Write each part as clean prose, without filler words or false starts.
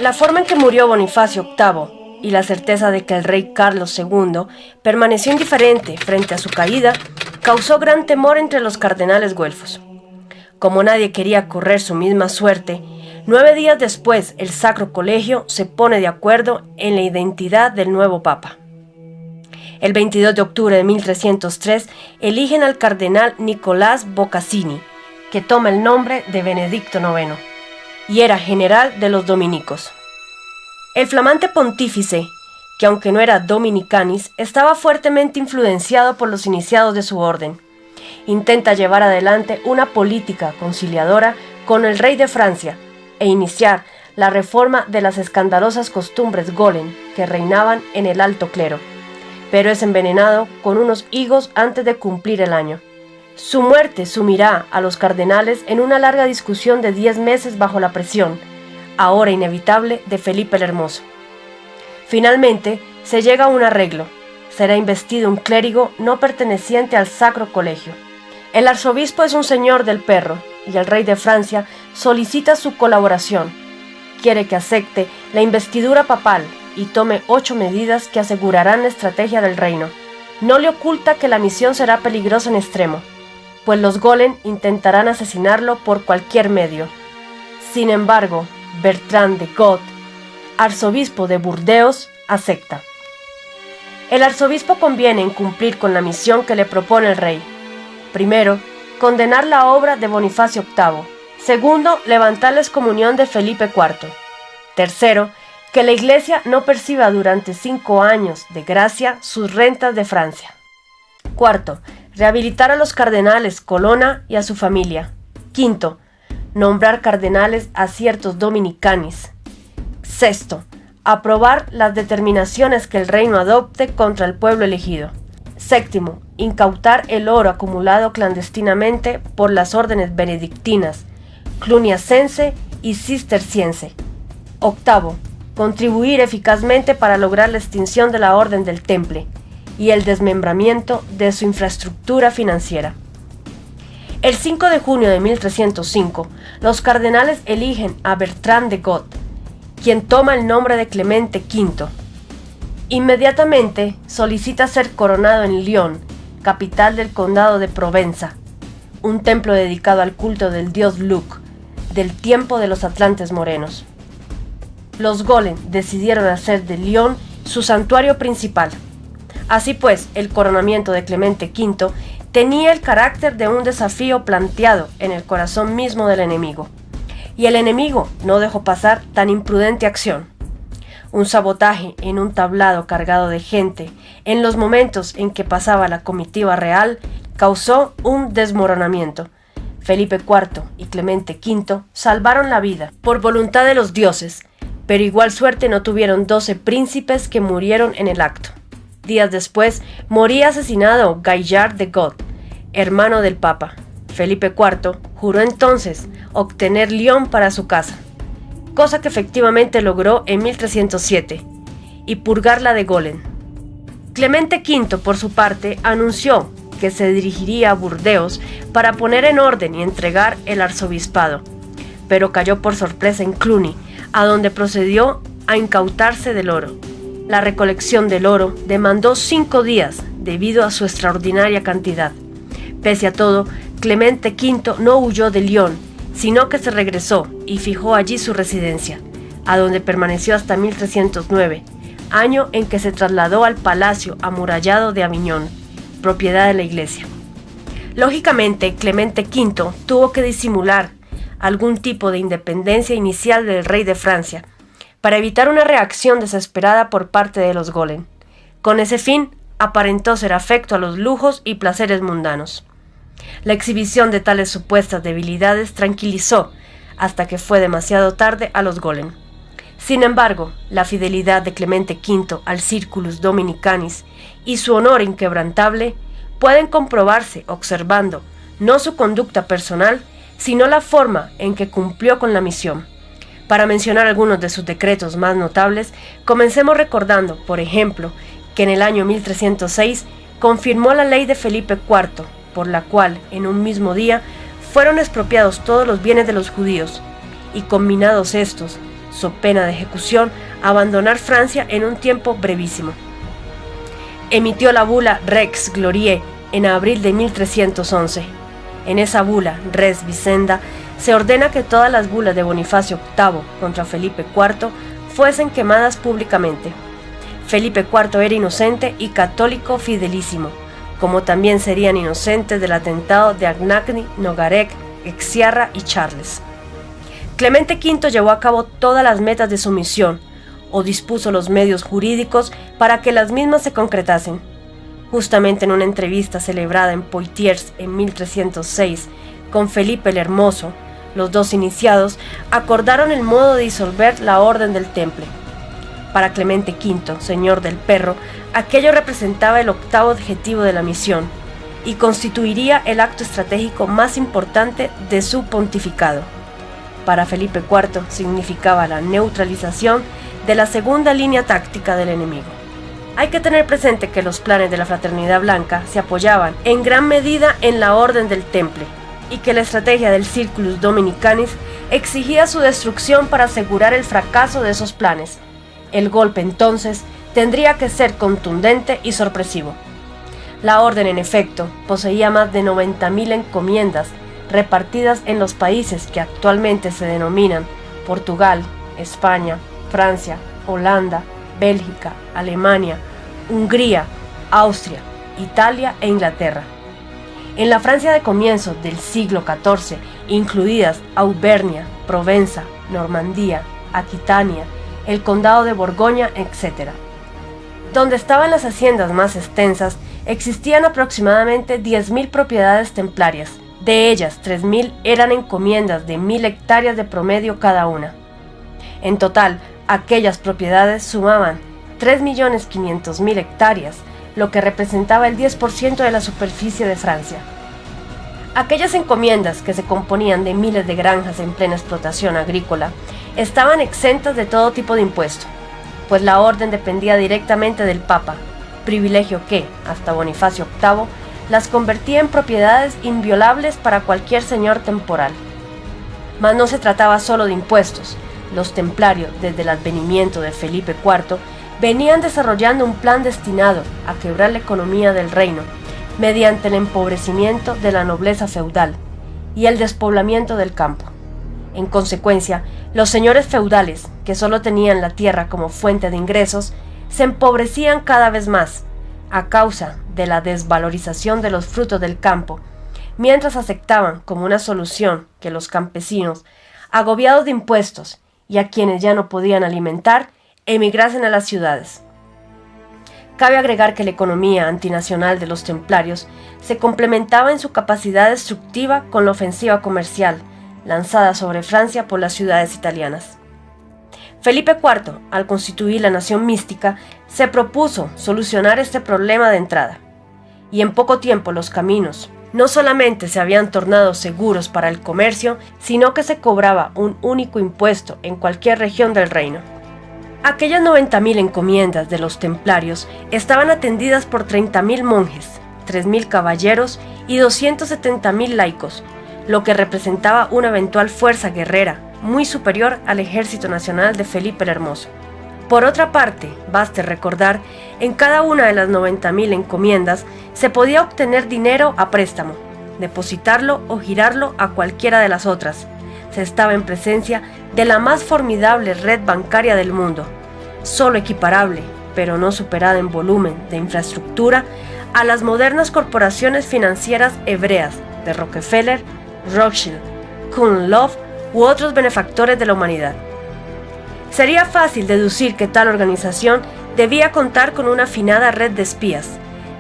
La forma en que murió Bonifacio VIII y la certeza de que el rey Carlos II permaneció indiferente frente a su caída causó gran temor entre los cardenales güelfos. Como nadie quería correr su misma suerte, 9 días después el Sacro Colegio se pone de acuerdo en la identidad del nuevo papa. El 22 de octubre de 1303 eligen al cardenal Nicolás Boccassini, que toma el nombre de Benedicto IX, y era general de los dominicos. El flamante pontífice, que aunque no era dominicanis, estaba fuertemente influenciado por los iniciados de su orden. Intenta llevar adelante una política conciliadora con el rey de Francia e iniciar la reforma de las escandalosas costumbres golem que reinaban en el alto clero, pero es envenenado con unos higos antes de cumplir el año. Su muerte sumirá a los cardenales en una larga discusión de 10 meses bajo la presión, ahora inevitable, de Felipe el Hermoso. Finalmente, se llega a un arreglo. Será investido un clérigo no perteneciente al Sacro Colegio. El arzobispo es un señor del perro, y el rey de Francia solicita su colaboración. Quiere que acepte la investidura papal y tome 8 medidas que asegurarán la estrategia del reino. No le oculta que la misión será peligrosa en extremo, pues los golem intentarán asesinarlo por cualquier medio. Sin embargo, Bertrand de Got, arzobispo de Burdeos, acepta. El arzobispo conviene en cumplir con la misión que le propone el rey. Primero, condenar la obra de Bonifacio VIII. Segundo, levantar la excomunión de Felipe IV. Tercero, que la Iglesia no perciba durante 5 años de gracia sus rentas de Francia. Cuarto, rehabilitar a los cardenales Colonna y a su familia. Quinto, nombrar cardenales a ciertos dominicanis. Sexto, aprobar las determinaciones que el reino adopte contra el pueblo elegido. Séptimo, incautar el oro acumulado clandestinamente por las órdenes benedictinas, cluniacense y cisterciense. Octavo, contribuir eficazmente para lograr la extinción de la Orden del Temple y el desmembramiento de su infraestructura financiera. El 5 de junio de 1305, los cardenales eligen a Bertrand de Got, quien toma el nombre de Clemente V. Inmediatamente solicita ser coronado en Lyon, capital del condado de Provenza, un templo dedicado al culto del dios Luc, del tiempo de los atlantes morenos. Los golem decidieron hacer de Lyon su santuario principal. Así pues, el coronamiento de Clemente V tenía el carácter de un desafío planteado en el corazón mismo del enemigo. Y el enemigo no dejó pasar tan imprudente acción. Un sabotaje en un tablado cargado de gente, en los momentos en que pasaba la comitiva real, causó un desmoronamiento. Felipe IV y Clemente V salvaron la vida por voluntad de los dioses, pero igual suerte no tuvieron 12 príncipes que murieron en el acto. Días después, moría asesinado Gaillard de Got, hermano del Papa. Felipe IV juró entonces obtener Lyon para su casa, cosa que efectivamente logró en 1307, y purgarla de golem. Clemente V, por su parte, anunció que se dirigiría a Burdeos para poner en orden y entregar el arzobispado, pero cayó por sorpresa en Cluny, a donde procedió a incautarse del oro. La recolección del oro demandó 5 días debido a su extraordinaria cantidad. Pese a todo, Clemente V no huyó de Lyon, sino que se regresó y fijó allí su residencia, a donde permaneció hasta 1309, año en que se trasladó al palacio amurallado de Aviñón, propiedad de la Iglesia. Lógicamente, Clemente V tuvo que disimular algún tipo de independencia inicial del rey de Francia, para evitar una reacción desesperada por parte de los golem. Con ese fin, aparentó ser afecto a los lujos y placeres mundanos. La exhibición de tales supuestas debilidades tranquilizó, hasta que fue demasiado tarde, a los golem. Sin embargo, la fidelidad de Clemente V al Circulus Dominicanis y su honor inquebrantable pueden comprobarse observando no su conducta personal, sino la forma en que cumplió con la misión. Para mencionar algunos de sus decretos más notables, comencemos recordando, por ejemplo, que en el año 1306 confirmó la ley de Felipe IV, por la cual, en un mismo día, fueron expropiados todos los bienes de los judíos, y combinados estos, so pena de ejecución, abandonar Francia en un tiempo brevísimo. Emitió la bula Rex Gloriae en abril de 1311. En esa bula, Res Vicenda, se ordena que todas las bulas de Bonifacio VIII contra Felipe IV fuesen quemadas públicamente. Felipe IV era inocente y católico fidelísimo, como también serían inocentes del atentado de Anagni, Nogaret, Exciarra y Charles. Clemente V llevó a cabo todas las metas de su misión, o dispuso los medios jurídicos para que las mismas se concretasen. Justamente en una entrevista celebrada en Poitiers en 1306 con Felipe el Hermoso, los dos iniciados acordaron el modo de disolver la Orden del Temple. Para Clemente V, señor del Perro, aquello representaba el octavo objetivo de la misión y constituiría el acto estratégico más importante de su pontificado. Para Felipe IV significaba la neutralización de la segunda línea táctica del enemigo. Hay que tener presente que los planes de la Fraternidad Blanca se apoyaban en gran medida en la Orden del Temple y que la estrategia del Circulus Dominicanis exigía su destrucción para asegurar el fracaso de esos planes. El golpe entonces tendría que ser contundente y sorpresivo. La orden, en efecto, poseía más de 90.000 encomiendas repartidas en los países que actualmente se denominan Portugal, España, Francia, Holanda, Bélgica, Alemania, Hungría, Austria, Italia e Inglaterra. En la Francia de comienzos del siglo XIV, incluidas Auvernia, Provenza, Normandía, Aquitania, el condado de Borgoña, etc. Donde estaban las haciendas más extensas, existían aproximadamente 10.000 propiedades templarias. De ellas, 3.000 eran encomiendas de 1.000 hectáreas de promedio cada una. En total, aquellas propiedades sumaban 3.500.000 hectáreas, lo que representaba el 10% de la superficie de Francia. Aquellas encomiendas, que se componían de miles de granjas en plena explotación agrícola, estaban exentas de todo tipo de impuesto, pues la orden dependía directamente del Papa, privilegio que, hasta Bonifacio VIII, las convertía en propiedades inviolables para cualquier señor temporal. Mas no se trataba solo de impuestos. Los templarios, desde el advenimiento de Felipe IV, venían desarrollando un plan destinado a quebrar la economía del reino, mediante el empobrecimiento de la nobleza feudal y el despoblamiento del campo. En consecuencia, los señores feudales, que solo tenían la tierra como fuente de ingresos, se empobrecían cada vez más, a causa de la desvalorización de los frutos del campo, mientras aceptaban como una solución que los campesinos, agobiados de impuestos y a quienes ya no podían alimentar, emigrasen a las ciudades. Cabe agregar que la economía antinacional de los templarios se complementaba en su capacidad destructiva con la ofensiva comercial lanzada sobre Francia por las ciudades italianas. Felipe IV, al constituir la nación mística, se propuso solucionar este problema de entrada, y en poco tiempo los caminos no solamente se habían tornado seguros para el comercio, sino que se cobraba un único impuesto en cualquier región del reino. Aquellas 90.000 encomiendas de los templarios estaban atendidas por 30.000 monjes, 3.000 caballeros y 270.000 laicos, lo que representaba una eventual fuerza guerrera muy superior al ejército nacional de Felipe el Hermoso. Por otra parte, baste recordar, en cada una de las 90.000 encomiendas se podía obtener dinero a préstamo, depositarlo o girarlo a cualquiera de las otras. Se estaba en presencia de la más formidable red bancaria del mundo, solo equiparable, pero no superada en volumen de infraestructura, a las modernas corporaciones financieras hebreas de Rockefeller, Rothschild, Kuhn Love u otros benefactores de la humanidad. Sería fácil deducir que tal organización debía contar con una afinada red de espías,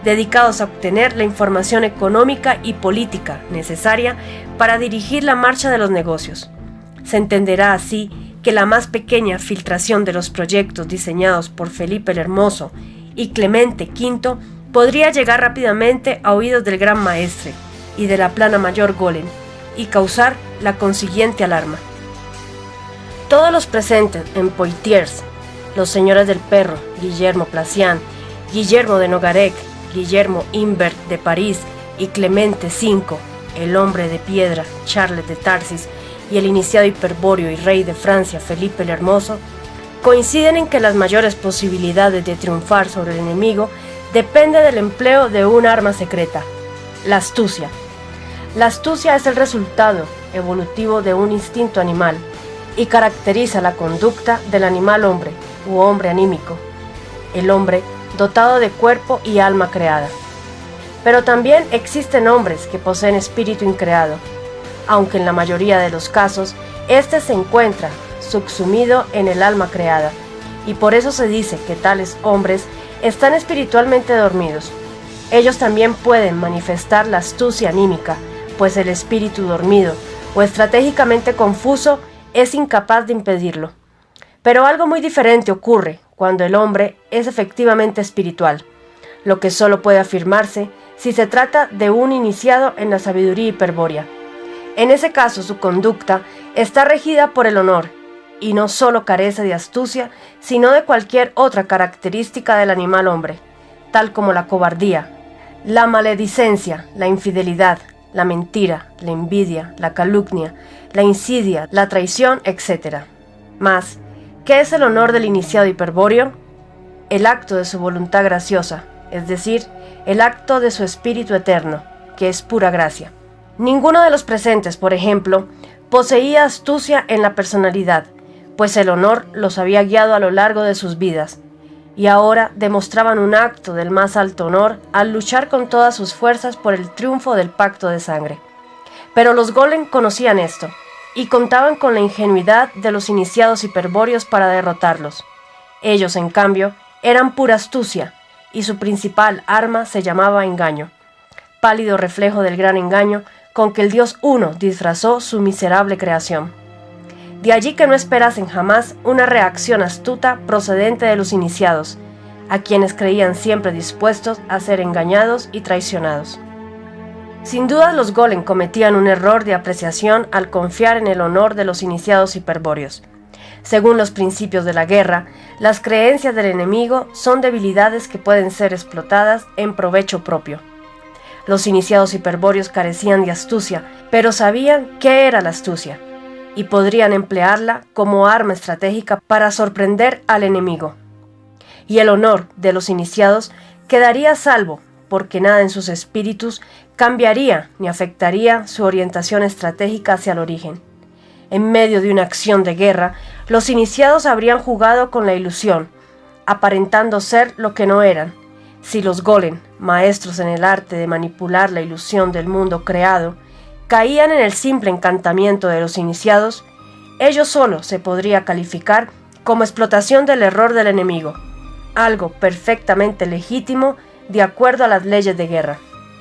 dedicados a obtener la información económica y política necesaria para dirigir la marcha de los negocios. Se entenderá así que la más pequeña filtración de los proyectos diseñados por Felipe el Hermoso y Clemente V podría llegar rápidamente a oídos del Gran Maestre y de la Plana Mayor Golem y causar la consiguiente alarma. Todos los presentes en Poitiers, los señores del Perro, Guillermo Placian, Guillermo de Nogaret, Guillermo Imbert de París y Clemente V, el hombre de piedra, Charles de Tarsis, y el iniciado hiperbóreo y rey de Francia, Felipe el Hermoso, coinciden en que las mayores posibilidades de triunfar sobre el enemigo dependen del empleo de un arma secreta, la astucia. La astucia es el resultado evolutivo de un instinto animal y caracteriza la conducta del animal hombre u hombre anímico, el hombre dotado de cuerpo y alma creada. Pero también existen hombres que poseen espíritu increado, aunque en la mayoría de los casos éste se encuentra subsumido en el alma creada, y por eso se dice que tales hombres están espiritualmente dormidos. Ellos también pueden manifestar la astucia anímica, pues el espíritu dormido o estratégicamente confuso es incapaz de impedirlo. Pero algo muy diferente ocurre cuando el hombre es efectivamente espiritual, lo que solo puede afirmarse si se trata de un iniciado en la sabiduría hiperbórea. En ese caso su conducta está regida por el honor, y no solo carece de astucia, sino de cualquier otra característica del animal hombre, tal como la cobardía, la maledicencia, la infidelidad, la mentira, la envidia, la calumnia, la insidia, la traición, etc. Mas, ¿qué es el honor del iniciado hiperbóreo? El acto de su voluntad graciosa, es decir, el acto de su espíritu eterno, que es pura gracia. Ninguno de los presentes, por ejemplo, poseía astucia en la personalidad, pues el honor los había guiado a lo largo de sus vidas, y ahora demostraban un acto del más alto honor al luchar con todas sus fuerzas por el triunfo del pacto de sangre. Pero los golem conocían esto, y contaban con la ingenuidad de los iniciados hiperbóreos para derrotarlos. Ellos, en cambio, eran pura astucia, y su principal arma se llamaba engaño, pálido reflejo del gran engaño con que el Dios Uno disfrazó su miserable creación. De allí que no esperasen jamás una reacción astuta procedente de los iniciados, a quienes creían siempre dispuestos a ser engañados y traicionados. Sin duda los golem cometían un error de apreciación al confiar en el honor de los iniciados hiperbóreos. Según los principios de la guerra, las creencias del enemigo son debilidades que pueden ser explotadas en provecho propio. Los iniciados hiperbóreos carecían de astucia, pero sabían qué era la astucia, y podrían emplearla como arma estratégica para sorprender al enemigo. Y el honor de los iniciados quedaría a salvo, porque nada en sus espíritus cambiaría ni afectaría su orientación estratégica hacia el origen. En medio de una acción de guerra, los iniciados habrían jugado con la ilusión, aparentando ser lo que no eran. Si los golem, maestros en el arte de manipular la ilusión del mundo creado, caían en el simple encantamiento de los iniciados, ello solo se podría calificar como explotación del error del enemigo, algo perfectamente legítimo de acuerdo a las leyes de guerra.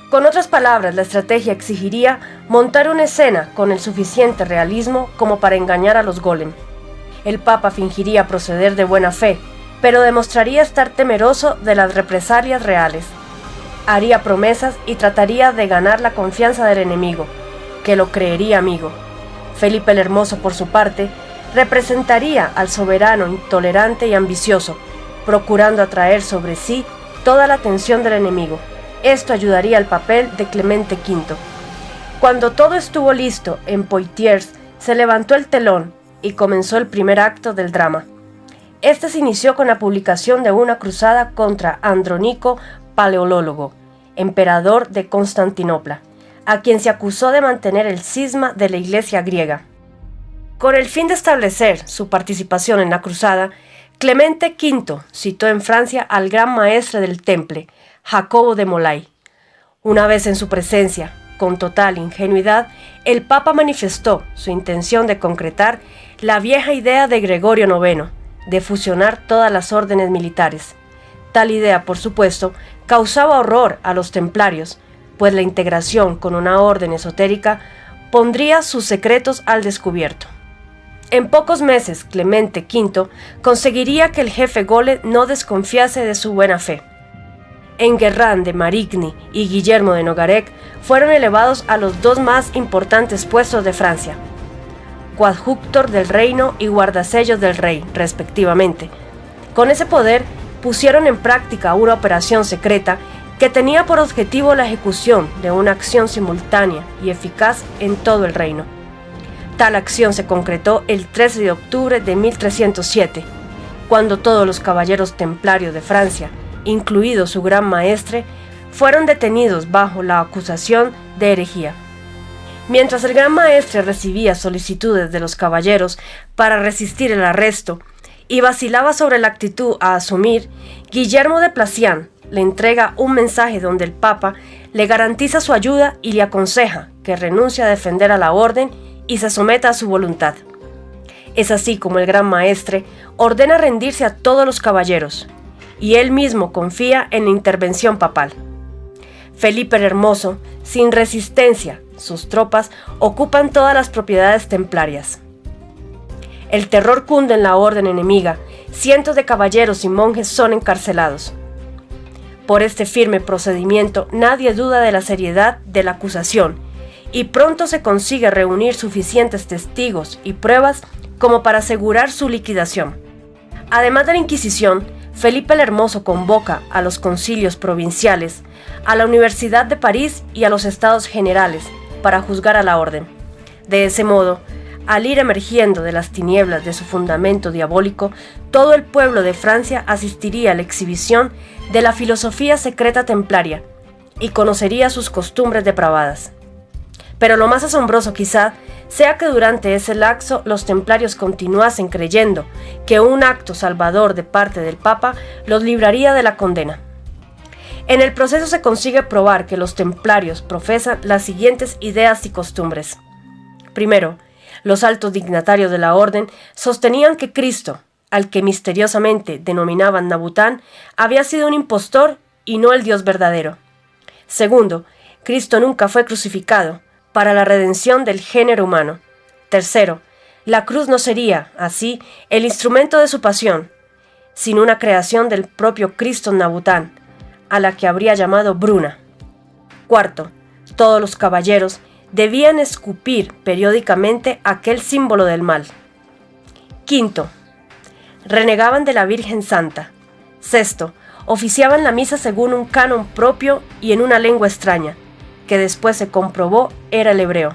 Con otras palabras, la estrategia exigiría montar una escena con el suficiente realismo como para engañar a los golem. El Papa fingiría proceder de buena fe, pero demostraría estar temeroso de las represalias reales. Haría promesas y trataría de ganar la confianza del enemigo, que lo creería amigo. Felipe el Hermoso, por su parte, representaría al soberano intolerante y ambicioso, procurando atraer sobre sí toda la atención del enemigo. Esto ayudaría al papel de Clemente V. Cuando todo estuvo listo en Poitiers, se levantó el telón y comenzó el primer acto del drama. Este se inició con la publicación de una cruzada contra Andrónico Paleólogo, emperador de Constantinopla, a quien se acusó de mantener el cisma de la Iglesia griega. Con el fin de establecer su participación en la cruzada, Clemente V citó en Francia al gran maestre del Temple, Jacobo de Molay. Una vez en su presencia, con total ingenuidad, el Papa manifestó su intención de concretar la vieja idea de Gregorio IX, de fusionar todas las órdenes militares. Tal idea, por supuesto, causaba horror a los templarios, pues la integración con una orden esotérica pondría sus secretos al descubierto. En pocos meses, Clemente V conseguiría que el jefe golem no desconfiase de su buena fe. Enguerrand de Marigny y Guillermo de Nogaret fueron elevados a los dos más importantes puestos de Francia, coadjutor del reino y guardasellos del rey, respectivamente. Con ese poder, pusieron en práctica una operación secreta que tenía por objetivo la ejecución de una acción simultánea y eficaz en todo el reino. Tal acción se concretó el 13 de octubre de 1307, cuando todos los caballeros templarios de Francia, incluido su gran maestre, fueron detenidos bajo la acusación de herejía. Mientras el gran maestre recibía solicitudes de los caballeros para resistir el arresto y vacilaba sobre la actitud a asumir, Guillermo de Placian le entrega un mensaje donde el Papa le garantiza su ayuda y le aconseja que renuncie a defender a la orden y se someta a su voluntad. Es así como el gran maestre ordena rendirse a todos los caballeros, y él mismo confía en la intervención papal. Felipe el Hermoso, sin resistencia, sus tropas ocupan todas las propiedades templarias. El terror cunde en la orden enemiga, cientos de caballeros y monjes son encarcelados. Por este firme procedimiento nadie duda de la seriedad de la acusación, y pronto se consigue reunir suficientes testigos y pruebas como para asegurar su liquidación. Además de la Inquisición, Felipe el Hermoso convoca a los concilios provinciales, a la Universidad de París y a los Estados Generales para juzgar a la orden. De ese modo, al ir emergiendo de las tinieblas de su fundamento diabólico, todo el pueblo de Francia asistiría a la exhibición de la filosofía secreta templaria y conocería sus costumbres depravadas. Pero lo más asombroso quizá sea que durante ese lapso los templarios continuasen creyendo que un acto salvador de parte del Papa los libraría de la condena. En el proceso se consigue probar que los templarios profesan las siguientes ideas y costumbres. Primero, los altos dignatarios de la orden sostenían que Cristo, al que misteriosamente denominaban Nabután, había sido un impostor y no el Dios verdadero. Segundo, Cristo nunca fue crucificado para la redención del género humano. Tercero, la cruz no sería, así, el instrumento de su pasión, sino una creación del propio Cristo Nabután, a la que habría llamado Bruna. Cuarto, todos los caballeros debían escupir periódicamente aquel símbolo del mal. Quinto, renegaban de la Virgen Santa. Sexto, oficiaban la misa según un canon propio y en una lengua extraña, que después se comprobó era el hebreo.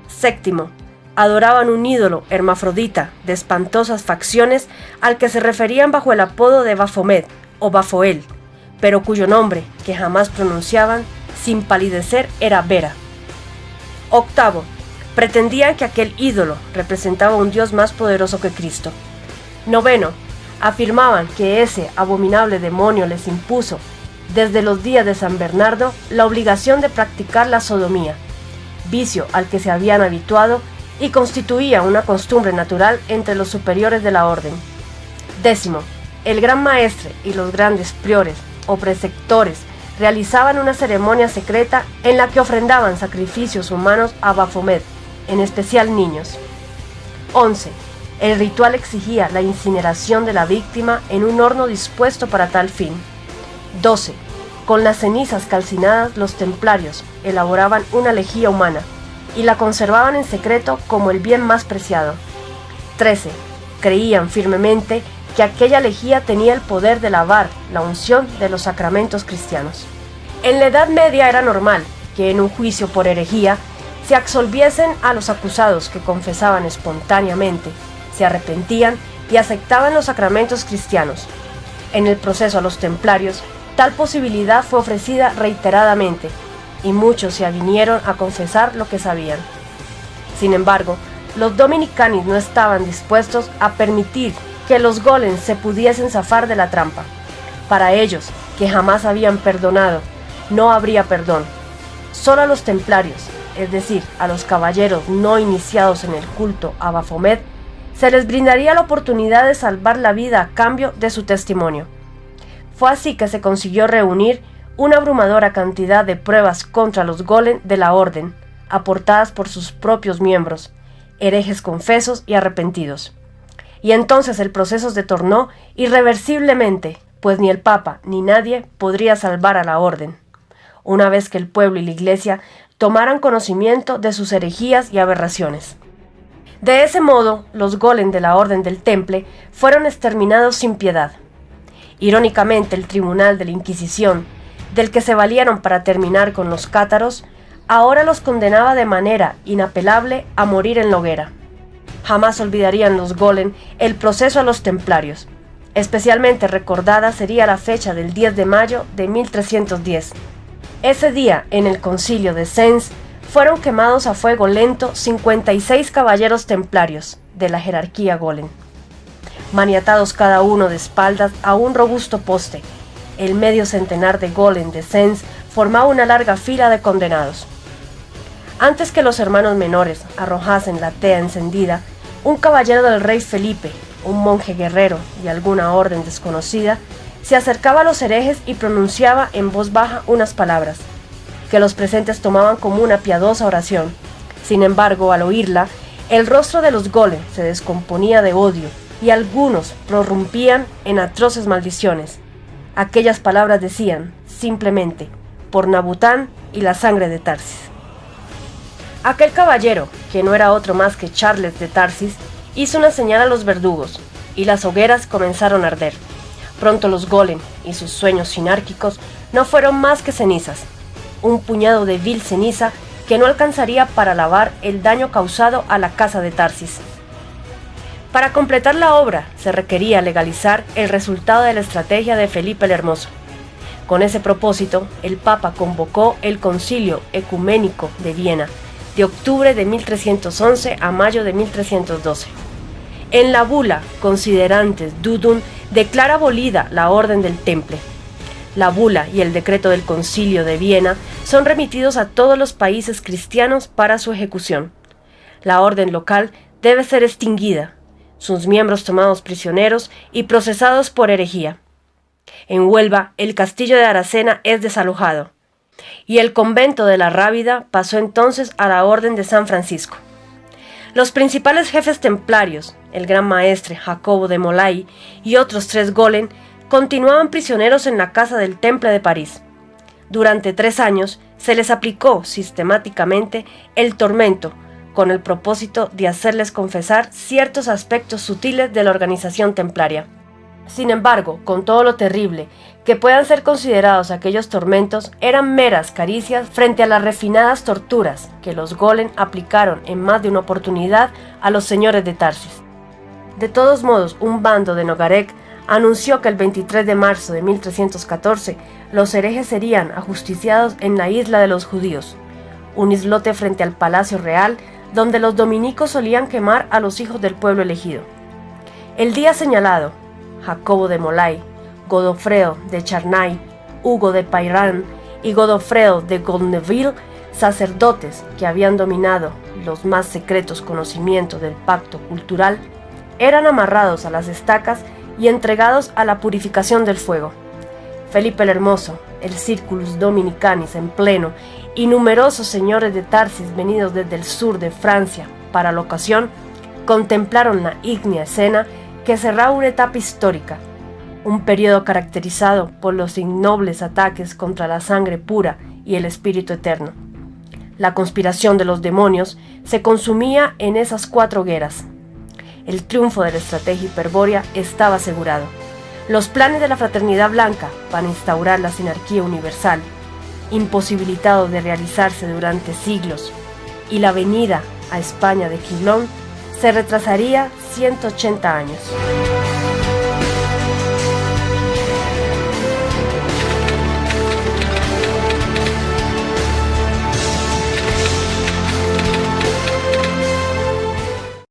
Séptimo, adoraban un ídolo hermafrodita de espantosas facciones al que se referían bajo el apodo de Baphomet o Bafoel, pero cuyo nombre, que jamás pronunciaban, sin palidecer, era Vera. Octavo, pretendían que aquel ídolo representaba un Dios más poderoso que Cristo. Noveno, afirmaban que ese abominable demonio les impuso, desde los días de San Bernardo, la obligación de practicar la sodomía, vicio al que se habían habituado y constituía una costumbre natural entre los superiores de la orden. Décimo, el gran maestre y los grandes priores o preceptores realizaban una ceremonia secreta en la que ofrendaban sacrificios humanos a Baphomet, en especial niños. 11. El ritual exigía la incineración de la víctima en un horno dispuesto para tal fin. 12. Con las cenizas calcinadas los templarios elaboraban una lejía humana y la conservaban en secreto como el bien más preciado. 13. Creían firmemente que aquella lejía tenía el poder de lavar la unción de los sacramentos cristianos. En la Edad Media era normal que en un juicio por herejía se absolviesen a los acusados que confesaban espontáneamente, se arrepentían y aceptaban los sacramentos cristianos. En el proceso a los templarios, tal posibilidad fue ofrecida reiteradamente, y muchos se avinieron a confesar lo que sabían. Sin embargo, los dominicanos no estaban dispuestos a permitir que los golems se pudiesen zafar de la trampa. Para ellos, que jamás habían perdonado, no habría perdón. Solo a los templarios, es decir, a los caballeros no iniciados en el culto a Baphomet, se les brindaría la oportunidad de salvar la vida a cambio de su testimonio. Fue así que se consiguió reunir una abrumadora cantidad de pruebas contra los golems de la orden, aportadas por sus propios miembros, herejes confesos y arrepentidos. Y entonces el proceso se tornó irreversiblemente, pues ni el Papa ni nadie podría salvar a la orden, una vez que el pueblo y la Iglesia tomaran conocimiento de sus herejías y aberraciones. De ese modo, los golems de la Orden del Temple fueron exterminados sin piedad. Irónicamente, el tribunal de la Inquisición, del que se valieron para terminar con los cátaros, ahora los condenaba de manera inapelable a morir en la hoguera. Jamás olvidarían los Golem el proceso a los templarios. Especialmente recordada sería la fecha del 10 de mayo de 1310. Ese día, en el concilio de Sens, fueron quemados a fuego lento 56 caballeros templarios de la jerarquía Golem, maniatados cada uno de espaldas a un robusto poste. El medio centenar de Golem de Sens formaba una larga fila de condenados. Antes que los hermanos menores arrojasen la tea encendida, un caballero del rey Felipe, un monje guerrero y alguna orden desconocida, se acercaba a los herejes y pronunciaba en voz baja unas palabras, que los presentes tomaban como una piadosa oración. Sin embargo, al oírla, el rostro de los Golem se descomponía de odio y algunos prorrumpían en atroces maldiciones. Aquellas palabras decían, simplemente, por Nabután y la sangre de Tarsis. Aquel caballero, que no era otro más que Charles de Tarsis, hizo una señal a los verdugos, y las hogueras comenzaron a arder. Pronto los Golem y sus sueños sinárquicos no fueron más que cenizas, un puñado de vil ceniza que no alcanzaría para lavar el daño causado a la casa de Tarsis. Para completar la obra se requería legalizar el resultado de la estrategia de Felipe el Hermoso. Con ese propósito, el Papa convocó el Concilio Ecuménico de Viena, de octubre de 1311 a mayo de 1312. En la bula Considerantes Dudum declara abolida la Orden del Temple. La bula y el decreto del Concilio de Viena son remitidos a todos los países cristianos para su ejecución. La orden local debe ser extinguida, sus miembros tomados prisioneros y procesados por herejía. En Huelva, el castillo de Aracena es desalojado, y el convento de la Rábida pasó entonces a la Orden de San Francisco. Los principales jefes templarios, el gran maestre Jacobo de Molay y otros 3 Golem, continuaban prisioneros en la casa del Temple de París. Durante 3 años se les aplicó sistemáticamente el tormento, con el propósito de hacerles confesar ciertos aspectos sutiles de la organización templaria. Sin embargo, con todo lo terrible que puedan ser considerados aquellos tormentos, eran meras caricias frente a las refinadas torturas que los Golem aplicaron en más de una oportunidad a los señores de Tarsis. De todos modos, un bando de Nogarek anunció que el 23 de marzo de 1314 los herejes serían ajusticiados en la isla de los judíos, un islote frente al Palacio Real donde los dominicos solían quemar a los hijos del pueblo elegido. El día señalado, Jacobo de Molay, Godofredo de Charnay, Hugo de Payran y Godofredo de Gourneville, sacerdotes que habían dominado los más secretos conocimientos del pacto cultural, eran amarrados a las estacas y entregados a la purificación del fuego. Felipe el Hermoso, el Circulus Dominicanis en pleno, y numerosos señores de Tarsis venidos desde el sur de Francia para la ocasión, contemplaron la ígnea escena que cerraba una etapa histórica, un periodo caracterizado por los ignobles ataques contra la sangre pura y el espíritu eterno. La conspiración de los demonios se consumía en esas 4 hogueras. El triunfo de la estrategia hiperbórea estaba asegurado. Los planes de la Fraternidad Blanca para instaurar la sinarquía universal, imposibilitados de realizarse durante siglos, y la venida a España de Quilón se retrasaría 180 años.